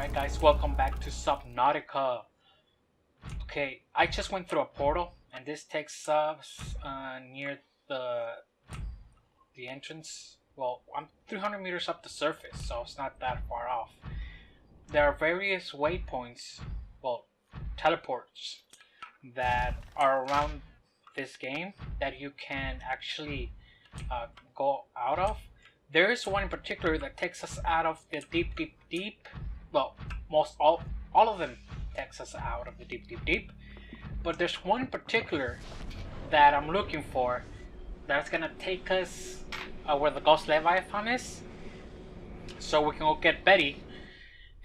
Alright guys, welcome back to Subnautica. Okay, I just went through a portal and this takes us near the entrance. Well, I'm 300 meters up the surface, so it's not that far off. There are various waypoints, well, teleports, that are around this game that you can actually go out of. There is one in particular that takes us out of the deep. Well, all of them takes us out of the deep. But there's one in particular that I'm looking for that's gonna take us where the Ghost Leviathan is, so we can go get Betty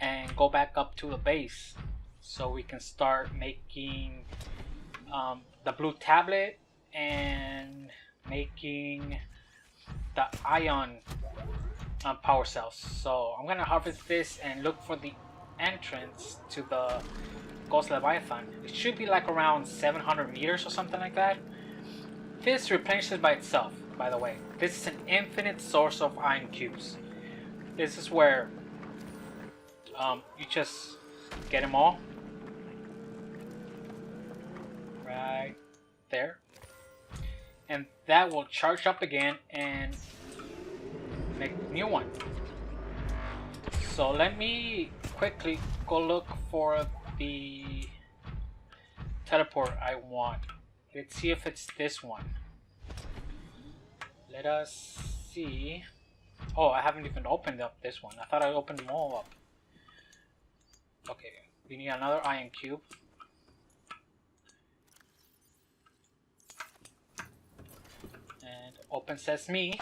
and go back up to the base, so we can start making the blue tablet and making the ion power cells. So I'm gonna harvest this and look for the entrance to the Ghost Leviathan. It should be like around 700 meters or something like that. This replenishes by itself, by the way. This is an infinite source of ion cubes. This is where you just get them all right there, and that will charge up again and make a new one. So let me quickly go look for the teleport I want. Let's see if it's this one. Let us see. Oh, I haven't even opened up this one. I thought I opened them all up. Okay, we need another ion cube. And open sesame.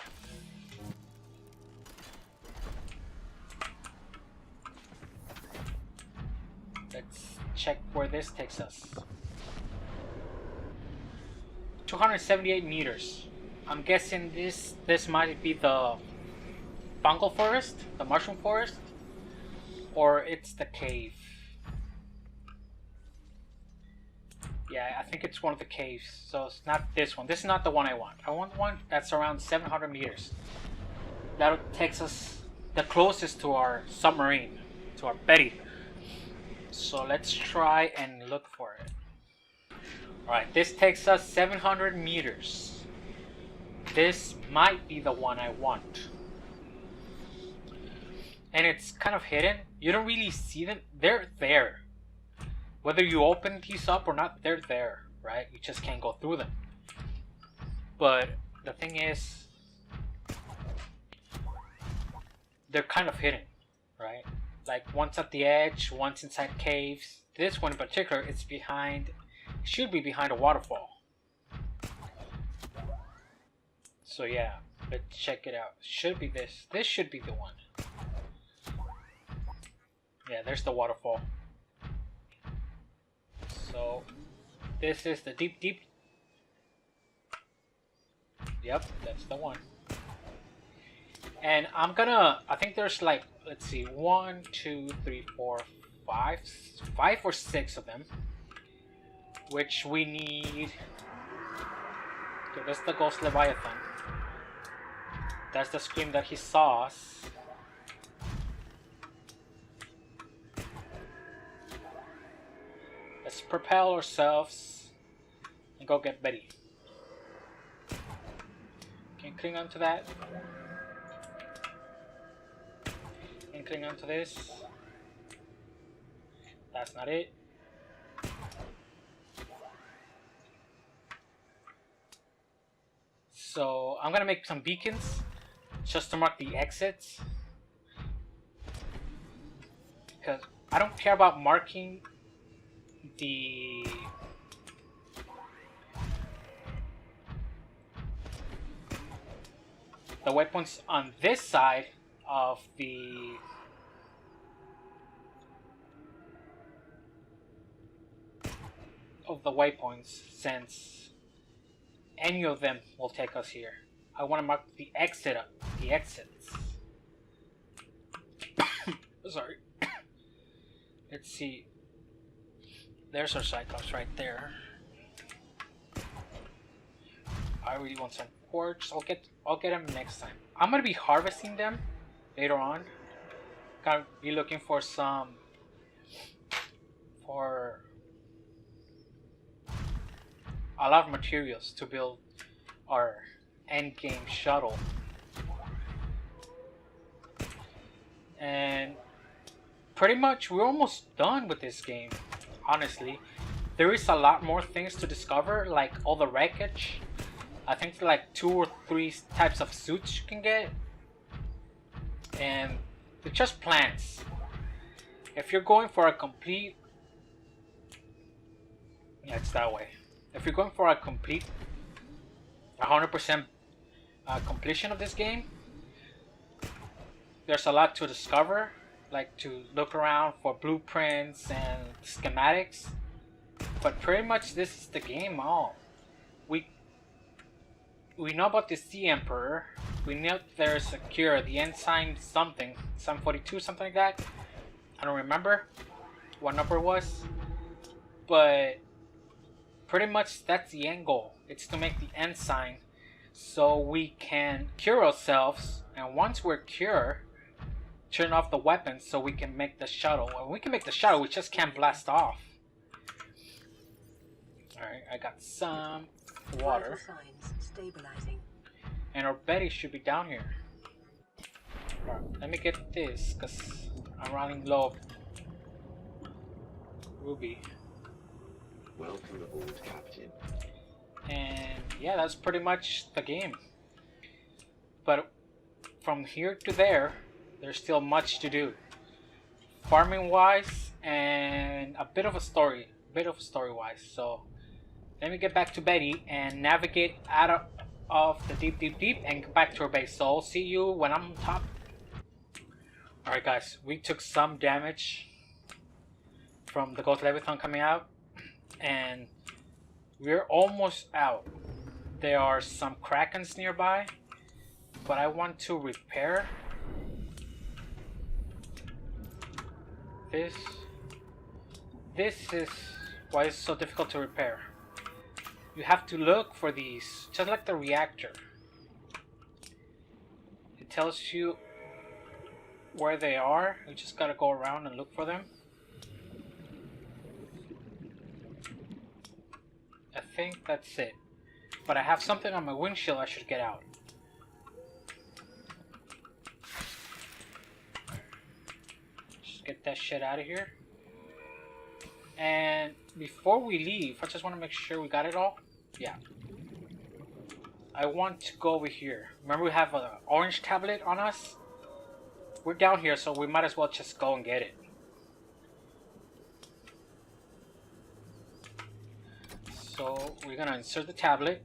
Let's check where this takes us. 278 meters. I'm guessing this might be the fungal forest, the mushroom forest, or it's the cave. Yeah, I think it's one of the caves, so it's not this one. This is not the one I want. I want one that's around 700 meters. That takes us the closest to our submarine, to our Betty. So let's try and look for it. Alright, this takes us 700 meters. This might be the one I want. And it's kind of hidden. You don't really see them. They're there. Whether you open these up or not, they're there, right? You just can't go through them. But the thing is, they're kind of hidden, right? Like one's at the edge, one's inside caves. This one in particular, it's behind, should be behind a waterfall. So yeah, let's check it out. Should be this. This should be the one. Yeah, there's the waterfall. So this is the deep. Yep, that's the one. And I'm gonna, I think there's like, let's see, 1, 2, 3, 4, 5 or 6 of them, which we need. Okay, that's the Ghost Leviathan. That's the scream that he saw us. Let's propel ourselves and go get Betty. Can you cling on to that? Can you cling on to this? That's not it. So I'm gonna make some beacons just to mark the exits, because I don't care about marking the waypoints on this side of the waypoints, since any of them will take us here. I want to mark the exits. Sorry. Let's see. There's our Cyclops right there. I really want some quartz. I'll get them next time. I'm gonna be harvesting them later on. Gonna be looking for some for a lot of materials to build our endgame shuttle. And pretty much we're almost done with this game, honestly. There is a lot more things to discover, like all the wreckage. I think like 2 or 3 types of suits you can get. And they're just plants. If you're going for a complete... Yeah, it's that way. If you're going for a complete 100% completion of this game, there's a lot to discover, like to look around for blueprints and schematics. But pretty much this is the game all. We know about the Sea Emperor. We know there's a cure, the ensign something, 742, something like that. I don't remember what number it was, but pretty much that's the end goal. It's to make the ensign so we can cure ourselves, and once we're cured, turn off the weapons so we can make the shuttle. And we can make the shuttle, we just can't blast off. Alright, I got some water. Stabilizing. And our Betty should be down here. Alright, let me get this because I'm running low. Ruby. Welcome aboard, Captain. And yeah, that's pretty much the game. But from here to there, there's still much to do. Farming wise and a bit of a story wise. So let me get back to Betty and navigate out of the deep and get back to her base. So I'll see you when I'm on top. Alright guys, we took some damage from the Ghost Leviathan coming out, and we're almost out. There are some Krakens nearby, but I want to repair this. This is why it's so difficult to repair. You have to look for these, just like the reactor. It tells you where they are. You just gotta go around and look for them. I think that's it. But I have something on my windshield I should get out. Just get that shit out of here. And before we leave, I just want to make sure we got it all. Yeah. I want to go over here. Remember we have an orange tablet on us? We're down here, so we might as well just go and get it. So we're gonna insert the tablet.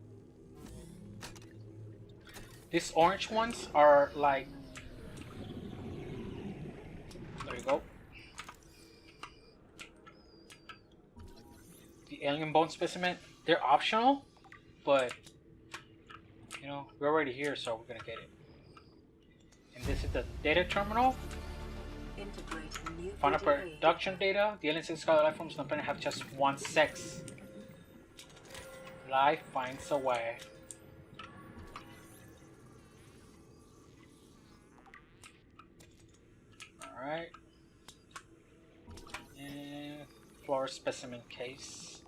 These orange ones are like... There you go. The alien bone specimen. They're optional, but you know, we're already here, so we're gonna get it. And this is the data terminal. Final production data. The aliens and scarlet life forms on the planet have just one sex. Life finds a way. Alright. And floor specimen case.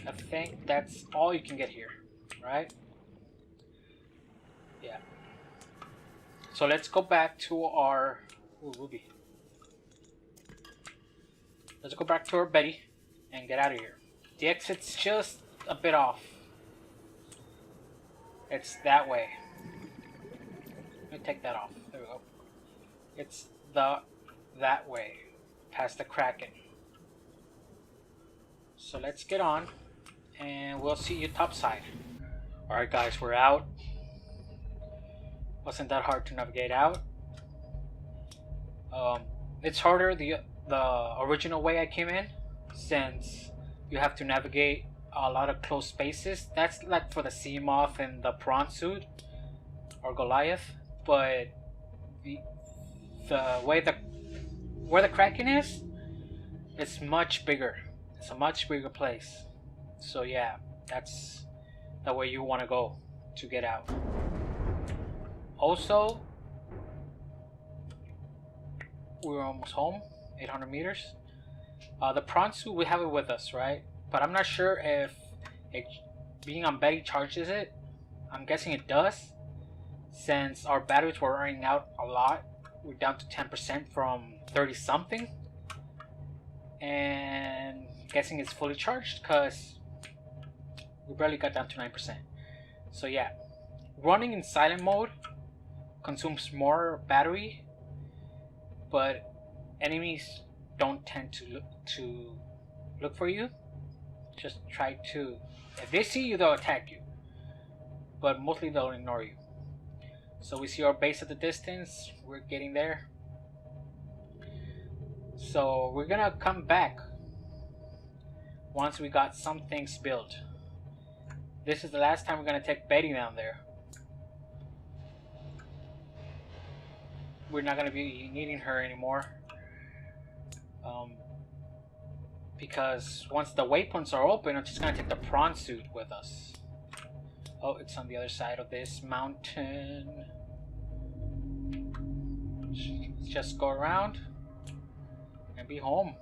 I think that's all you can get here, right? Yeah. So let's go back to our... Ooh, Ruby. Let's go back to our Betty and get out of here. The exit's just a bit off. It's that way. Let me take that off. There we go. It's that way, past the Kraken. So let's get on, and we'll see you topside. Alright guys, we're out. Wasn't that hard to navigate out. It's harder the original way I came in, since you have to navigate a lot of close spaces. That's like for the sea moth and the prawn suit or Goliath, but the way where the Kraken is, it's much bigger. It's a much bigger place. So yeah, that's the way you want to go to get out. Also, we're almost home, 800 meters. The prawn suit, we have it with us, right? But I'm not sure if it, being on Betty charges it. I'm guessing it does, since our batteries were running out a lot. We're down to 10% from 30 something, and guessing it's fully charged because we barely got down to 9%. So yeah, running in silent mode consumes more battery, but enemies don't tend to look for you. Just try to, if they see you, they'll attack you, but mostly they'll ignore you. So we see our base at the distance. We're getting there. So we're gonna come back once we got some things built. This is the last time we're gonna take Betty down there. We're not gonna be needing her anymore. Because once the waypoints are open, I'm just gonna take the prawn suit with us. Oh, it's on the other side of this mountain. Let's just go around and be home.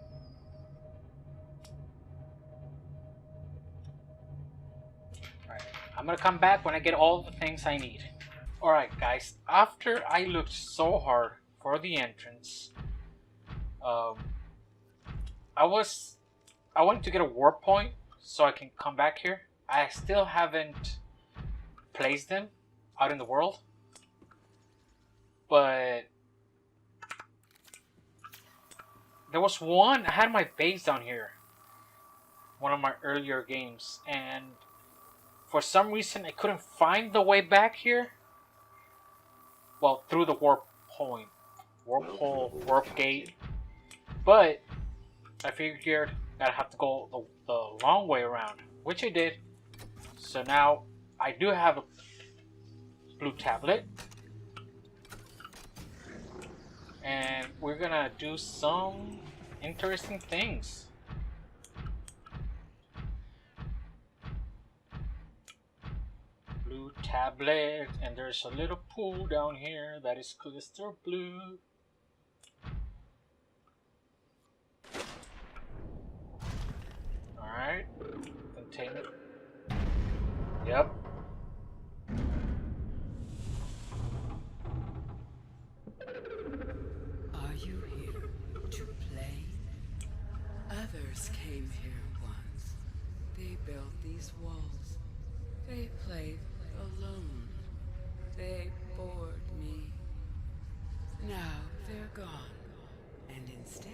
Alright, I'm gonna come back when I get all the things I need. Alright guys, after I looked so hard for the entrance, I wanted to get a warp point so I can come back here. I still haven't placed them out in the world, but there was one. I had my base down here, one of my earlier games, and for some reason I couldn't find the way back here. Well, through the warp gate, but I figured I'd have to go the long way around, which I did. So now I do have a blue tablet, and we're gonna do some interesting things. Blue tablet, and there's a little pool down here that is crystal blue. Alright, contain it. Yep. Are you here to play? Others came here once. They built these walls. They played alone. They bored me. Now they're gone. And instead,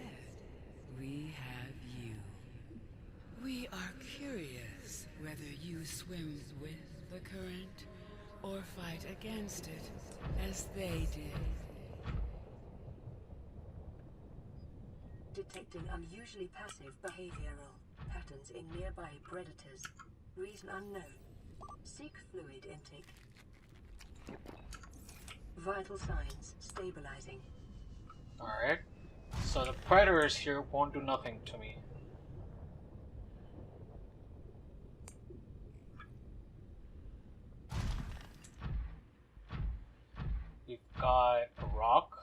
we have you. We are curious whether you swim with the current or fight against it, as they did. Detecting unusually passive behavioral patterns in nearby predators. Reason unknown. Seek fluid intake. Vital signs stabilizing. Alright. So the predators here won't do nothing to me. We've got a rock.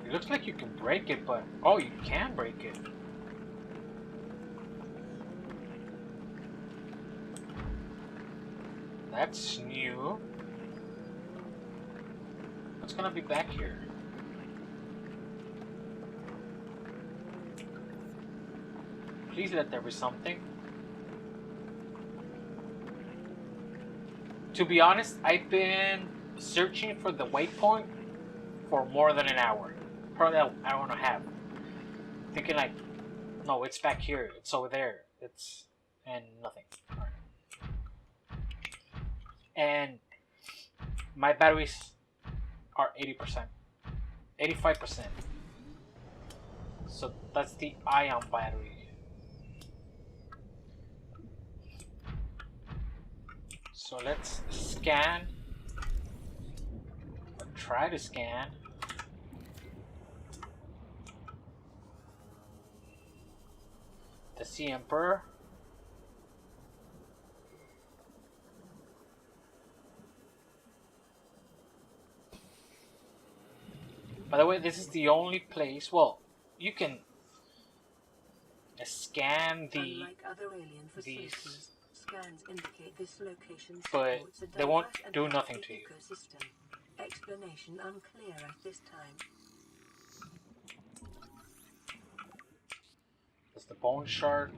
It looks like you can break it, but oh, you can break it. That's new. What's gonna be back here? Please let there be something. To be honest, I've been searching for the waypoint for more than an hour. Probably an hour and a half. Thinking like, no, it's back here. It's over there. It's... and nothing. Alright. And my batteries are 80%. 85%. So that's the ion battery. So let's scan, or try to scan. The Sea Emperor. By the way, this is the only place. Well, you can scan Unlike other alien these, facilities, scans indicate this location but supports a they won't diverse and do nothing healthy to you. ecosystem. Explanation unclear at this time. There's the bone shard.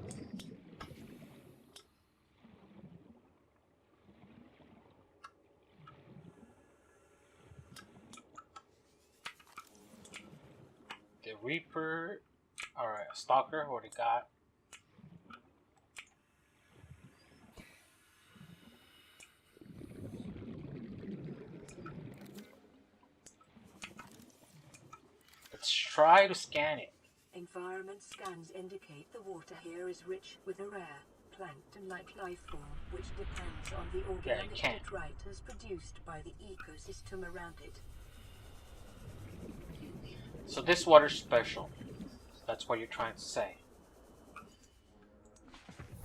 The Reaper. Alright, Stalker, what do you got? Let's try to scan it. Environment scans indicate the water here is rich with a rare plankton-like life form, which depends on the organic can't. detritus produced by the ecosystem around it. So this water's special. That's what you're trying to say.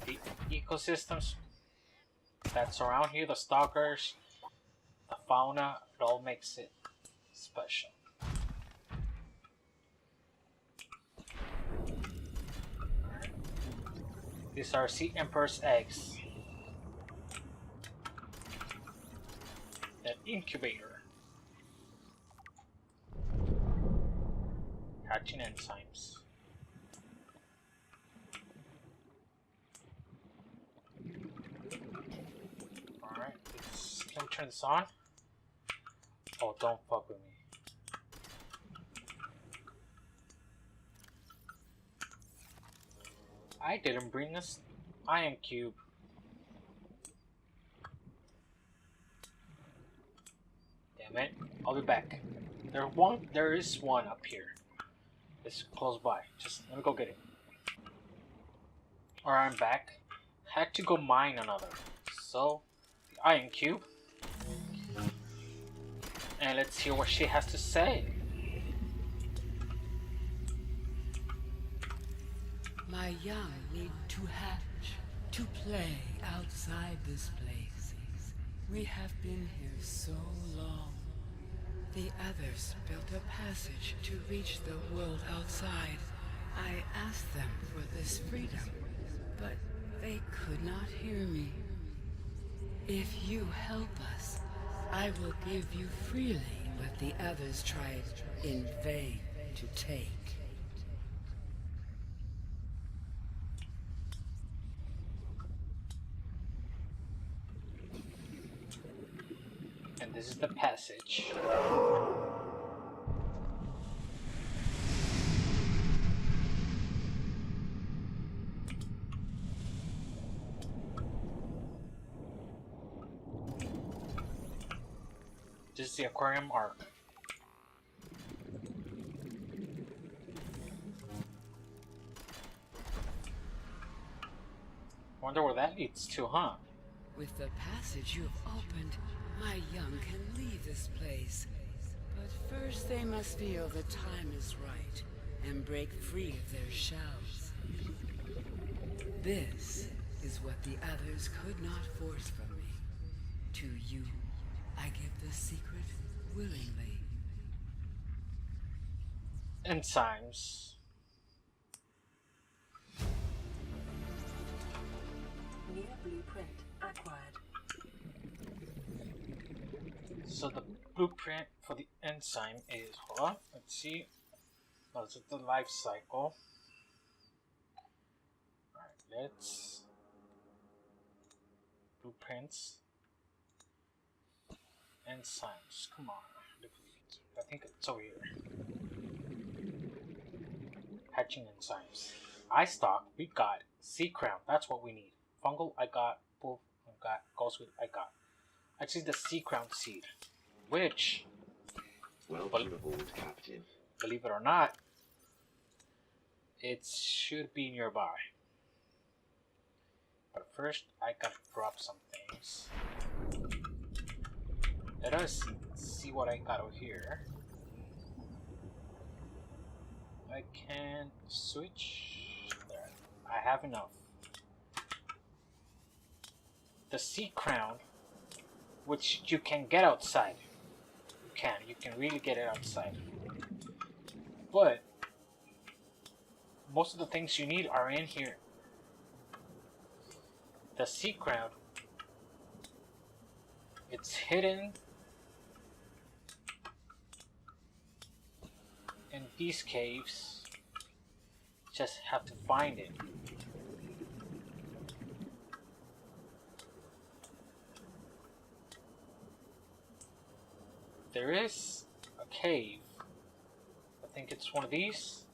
The ecosystems that surround here, the stalkers, the fauna, it all makes it special. These are Sea Emperor's eggs. An incubator. Hatching enzymes. Alright, can we turn this on? Oh, don't fuck with me. I didn't bring us iron cube. Damn it. I'll be back. There is one up here. It's close by. Just let me go get it. Alright, I'm back. Had to go mine another. So, the iron cube. And let's hear what she has to say. My young need to hatch, to play outside this place. We have been here so long. The others built a passage to reach the world outside. I asked them for this freedom, but they could not hear me. If you help us, I will give you freely what the others tried in vain to take. And this is the passage. This is the aquarium arc. Wonder where that leads to, huh? With the passage you have opened, my young can leave this place. But first they must feel the time is right and break free of their shells. This is what the others could not force from me. To you, I give the secret willingly. Enzymes. New blueprint acquired. So the blueprint for the enzyme is, hold on, let's see. Oh, this is the life cycle. Alright, let's blueprints. Enzymes, come on. I think it's over here. Hatching enzymes. Eye stock, we got. Sea crown, that's what we need. Fungal, I got. Wolf, I got. Ghostwood, I got. Actually, the sea crown seed, which, Welcome aboard, Captain. believe it or not, it should be nearby. But first, I gotta drop some things. Let us see what I got over here. I can switch. There. I have enough. The sea crown, which you can get outside. You can really get it outside. But most of the things you need are in here. The sea crown, it's hidden in these caves. Just have to find it. There is a cave. I think it's one of these.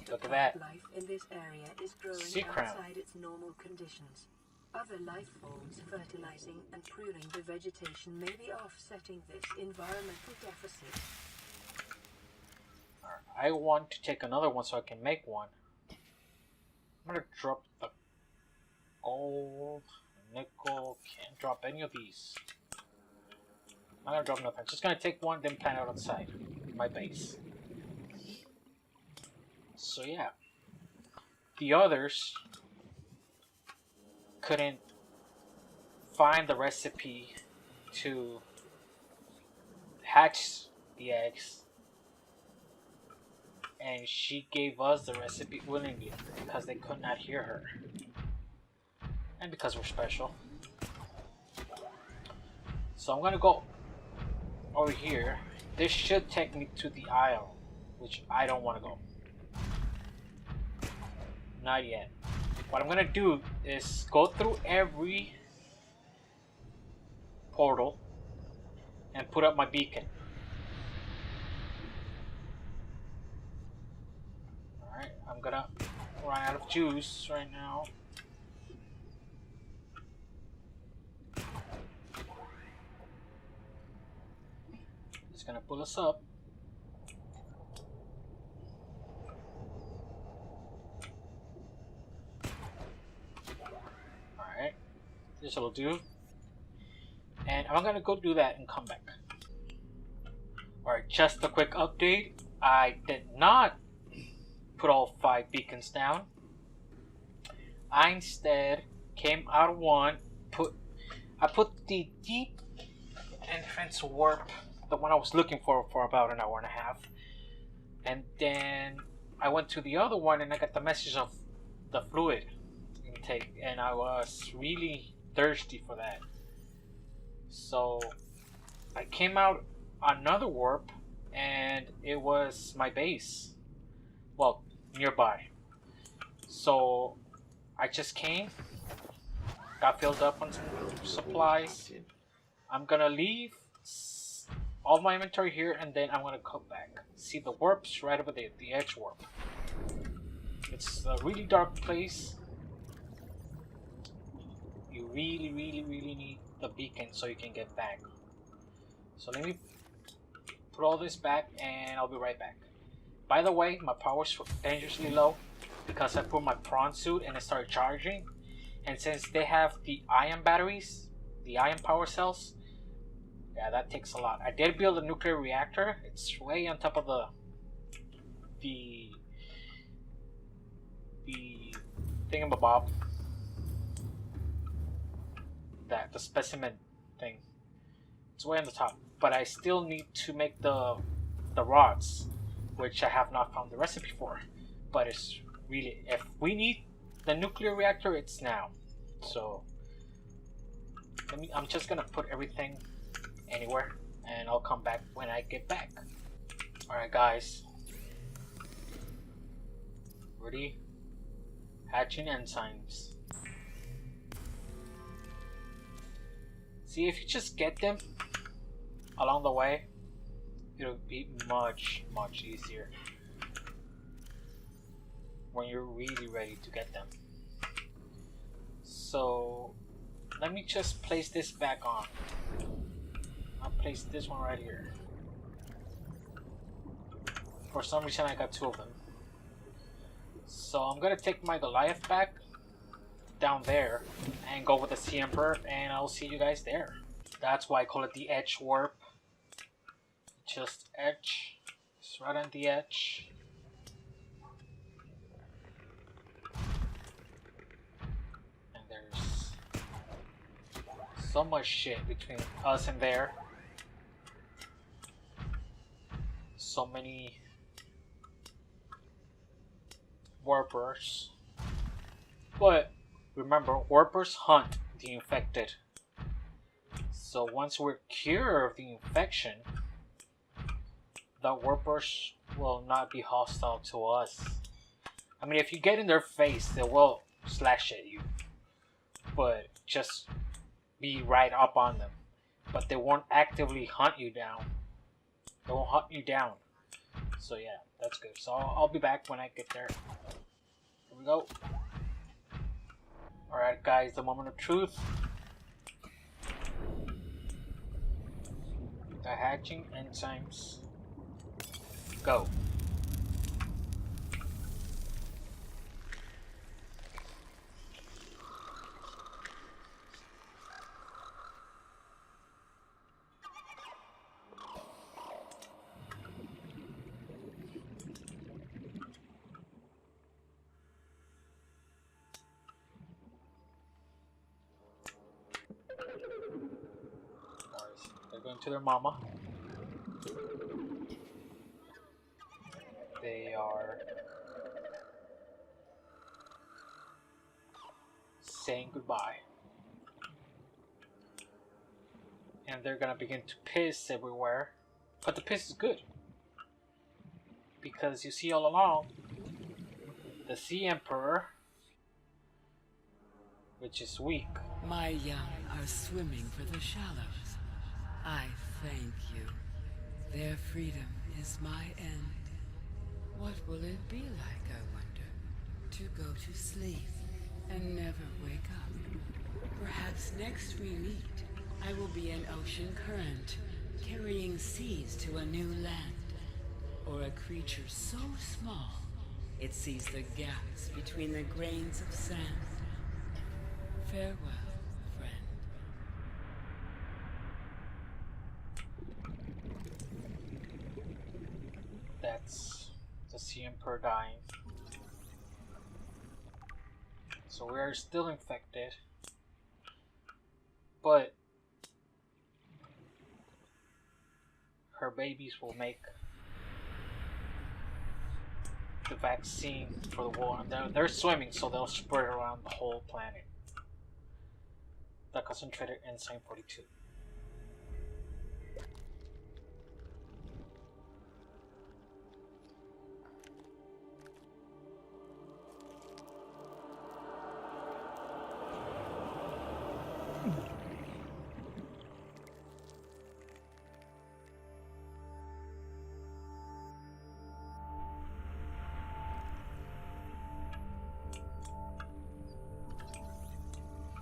Look at that. Life in this area is growing Sea crown. outside its normal conditions. Other life forms fertilizing and pruning the vegetation may be offsetting this environmental deficit. I want to take another one so I can make one. I'm gonna drop the gold, nickel. Can't drop any of these. I'm not gonna drop nothing. Just gonna take one, then plant it outside my base. So yeah, the others couldn't find the recipe to hatch the eggs, and she gave us the recipe willingly because they could not hear her, and because we're special. So I'm gonna go over here. This should take me to the aisle, which I don't want to go. Not yet. What I'm gonna do is go through every portal and put up my beacon. Alright, I'm gonna run out of juice right now. Just gonna pull us up. This will do. And I'm gonna go do that and come back. Alright, just a quick update. I did not put all 5 beacons down. I instead came out of one, I put the deep entrance warp, the one I was looking for about an hour and a half. And then I went to the other one and I got the message of the fluid intake, and I was really thirsty for that. So I came out another warp and it was my base. Well, nearby. So I just came, got filled up on some supplies. I'm gonna leave all my inventory here and then I'm gonna come back. See the warps right over there, the edge warp. It's a really dark place. You really need the beacon so you can get back. So let me put all this back and I'll be right back. By the way, my power's dangerously low because I put my prawn suit and it started charging. And since they have the ion batteries, the ion power cells, yeah, that takes a lot. I did build a nuclear reactor. It's way on top of the thingamabob. The specimen thing. It's way on the top. But I still need to make the rods, which I have not found the recipe for. But it's really, if we need the nuclear reactor, it's now. So I'm just gonna put everything anywhere and I'll come back when I get back. Alright guys, ready? Hatching enzymes. See, if you just get them along the way, it'll be much easier when you're really ready to get them. So let me just place this back on. I'll place this one right here. For some reason I got 2 of them. So I'm gonna take my Goliath back down there and go with the Sea Emperor, and I'll see you guys there. That's why I call it the edge warp. Just edge. It's right on the edge. And there's so much shit between us and there. so many warpers. But remember, warpers hunt the infected. So once we're cured of the infection, the warpers will not be hostile to us. I mean, if you get in their face, they will slash at you. But just be right up on them. But they won't actively hunt you down. They won't hunt you down. So yeah, that's good. So I'll be back when I get there. Here we go. Alright guys, the moment of truth. The hatching enzymes. Go. They're going to their mama. They are saying goodbye. And they're gonna begin to piss everywhere. But the piss is good. Because you see all along, the Sea Emperor, which is weak. My young are swimming for the shallows. I thank you. Their freedom is my end. What will it be like, I wonder, to go to sleep and never wake up? Perhaps next we meet, I will be an ocean current, carrying seas to a new land. Or a creature so small, it sees the gaps between the grains of sand. Farewell, friend. That's the Sea Emperor dying. So we are still infected. But her babies will make the vaccine for the war. They're swimming, so they'll spread around the whole planet. The concentrated enzyme 42.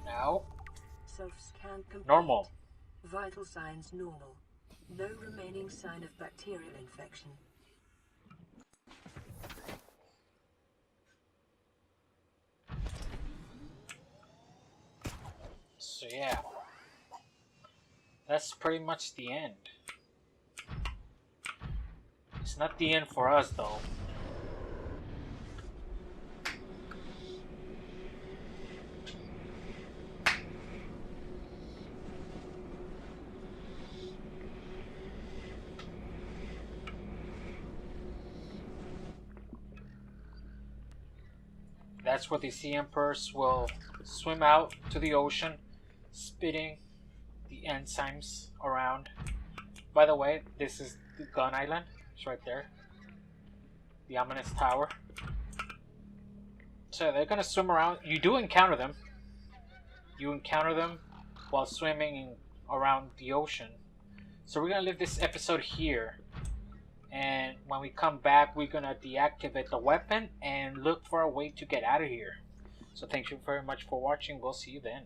Now, Self-scan complete. normal. Vital signs normal. No remaining sign of bacterial infection. So yeah, that's pretty much the end. It's not the end for us though. That's where the Sea Emperors will swim out to the ocean, spitting the enzymes around. By the way, this is the gun island. It's right there. The ominous tower. So they're gonna swim around. You do encounter them. You encounter them while swimming around the ocean. So we're gonna leave this episode here. And when we come back, we're gonna deactivate the weapon and look for a way to get out of here. So thank you very much for watching. We'll see you then.